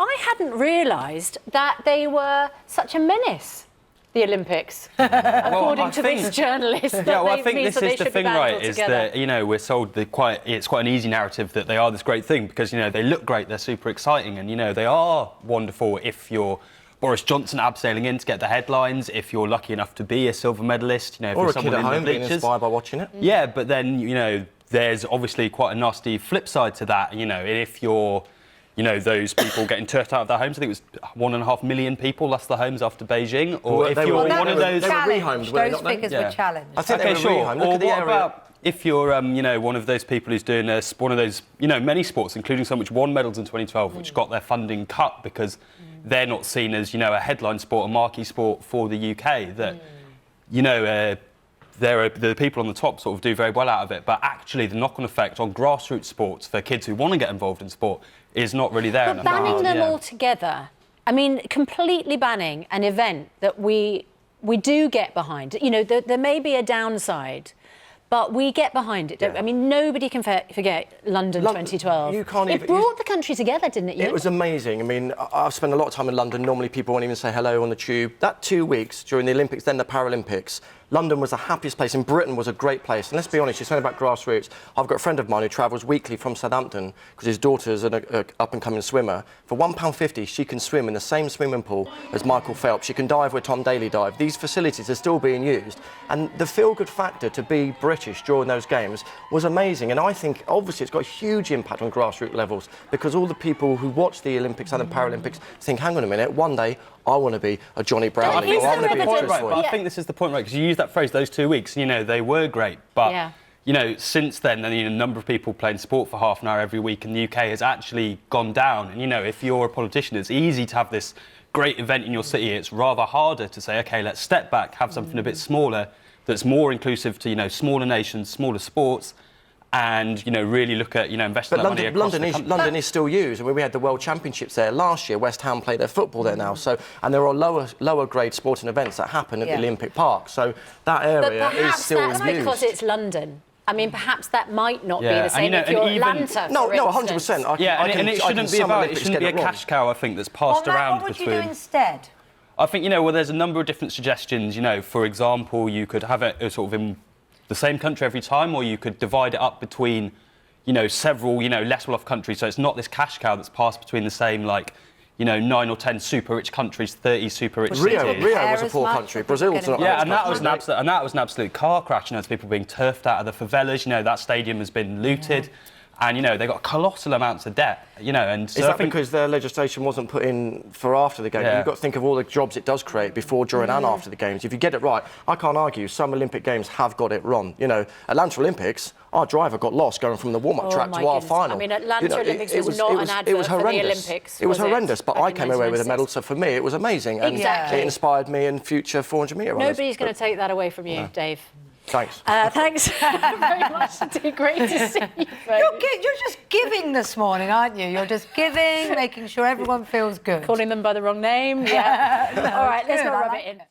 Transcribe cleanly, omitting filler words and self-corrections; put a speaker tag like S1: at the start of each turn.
S1: I hadn't realised that they were such a menace, the Olympics, according to this journalist.
S2: Yeah, well, I think this is the thing, right, is that, you know, we're sold it's quite an easy narrative that they are this great thing because, you know, they look great, they're super exciting, and, you know, they are wonderful if you're Boris Johnson abseiling in to get the headlines, if you're lucky enough to be a silver medalist, you know, if
S3: or
S2: you're
S3: a
S2: someone
S3: kid at
S2: in
S3: home
S2: the
S3: being inspired by watching it.
S2: Yeah, but then, you know, there's obviously quite a nasty flip side to that, you know, if you're, you know, those people getting turfed out of their homes. I think it was 1.5 million people lost their homes after Beijing. Or
S3: Well,
S2: if
S3: they
S2: you're
S3: were-
S2: one of those...
S3: They were rehomed, were they
S4: Those
S3: not?
S4: figures
S2: Yeah.
S4: were challenged.
S3: I think they were rehomed. Look
S2: Or
S3: at the
S2: what
S3: area.
S2: about if you're, you know, one of those people who's doing one of those, you know, many sports, including some which won medals in 2012, which got their funding cut because they're not seen as, you know, a headline sport, a marquee sport for the UK, that, you know, the people on the top sort of do very well out of it, but actually the knock-on effect on grassroots sports for kids who want to get involved in sport is not really there.
S1: But banning them altogether, I mean, completely banning an event that we do get behind. You know, there may be a downside, but we get behind it.
S3: Yeah.
S1: I mean, nobody can forget London 2012.
S3: You can't even...
S1: It brought the country together, didn't it?
S3: It was amazing. I mean, I've spent a lot of time in London. Normally people won't even say hello on the tube. That 2 weeks during the Olympics, then the Paralympics, London was the happiest place, and Britain was a great place. And let's be honest, you're saying about grassroots. I've got a friend of mine who travels weekly from Southampton because his daughter's an up-and-coming swimmer. For £1.50, she can swim in the same swimming pool as Michael Phelps. She can dive where Tom Daley dived. These facilities are still being used. And the feel-good factor to be British during those games was amazing. And I think, obviously, it's got a huge impact on grassroots levels because all the people who watch the Olympics and the Paralympics think, hang on a minute, one day I want to be a Johnny Brownlee.
S1: Is
S3: Or I want to be a
S1: there
S3: Chris
S2: Right,
S3: Roy.
S2: but I think this is the point, right, because you used that phrase, those 2 weeks, you know, they were great, but, you know, since then, you know, the number of people playing sport for half an hour every week in the UK has actually gone down. And, you know, if you're a politician, it's easy to have this great event in your city. It's rather harder to say, OK, let's step back, have something a bit smaller that's more inclusive to, you know, smaller nations, smaller sports, and, you know, really look at, you know, investing that money across the country.
S3: London is still used. I mean, we had the World Championships there last year. West Ham play their football there now. So, and there are lower grade sporting events that happen at the Olympic Park. So that area is still used.
S1: But perhaps that's because it's London. I mean, perhaps that might not be the
S2: And,
S1: same
S2: you know,
S1: if you're
S2: and even-
S1: Atlanta,
S3: No,
S1: for
S3: 100%.
S2: Yeah, and it shouldn't be about, it shouldn't be a cash cow, I think, that's passed
S4: Well, Matt,
S2: around
S4: what would you
S2: between...
S4: do instead?
S2: I think, you know, well, there's a number of different suggestions. You know, for example, you could have it sort of in the same country every time, or you could divide it up between, you know, several, you know, less well-off countries. So it's not this cash cow that's passed between the same, like, you know, 9 or 10 super rich countries, 30 super rich
S3: Rio
S2: cities.
S3: was a poor country. Brazil was not.
S2: Yeah, and that was an absolute car crash. You know, people being turfed out of the favelas. You know, that stadium has been looted. And, you know, they got colossal amounts of debt, you know, and... So
S3: is that because their legislation wasn't put in for after the game?
S2: Yeah.
S3: You've got to think of all the jobs it does create before, during and after the games. If you get it right, I can't argue, some Olympic Games have got it wrong. You know, Atlanta Olympics, our driver got lost going from the warm-up track to our final.
S1: I mean, Atlanta Olympics was not an advert for the Olympics,
S3: It was horrendous, but
S1: back
S3: I
S1: in
S3: came away with a
S1: 1996?
S3: medal, so for me it was amazing. And
S1: Exactly.
S3: it inspired me in future 400-metre runners.
S1: Nobody's going to take that away from you, Dave.
S3: Thanks.
S1: Thanks very much. It's great to see you.
S4: You're just giving this morning, aren't you? You're just giving, making sure everyone feels good.
S1: Calling them by the wrong name. Yeah.
S4: No,
S1: All right, let's
S4: good,
S1: not
S4: I
S1: rub
S4: like
S1: it in.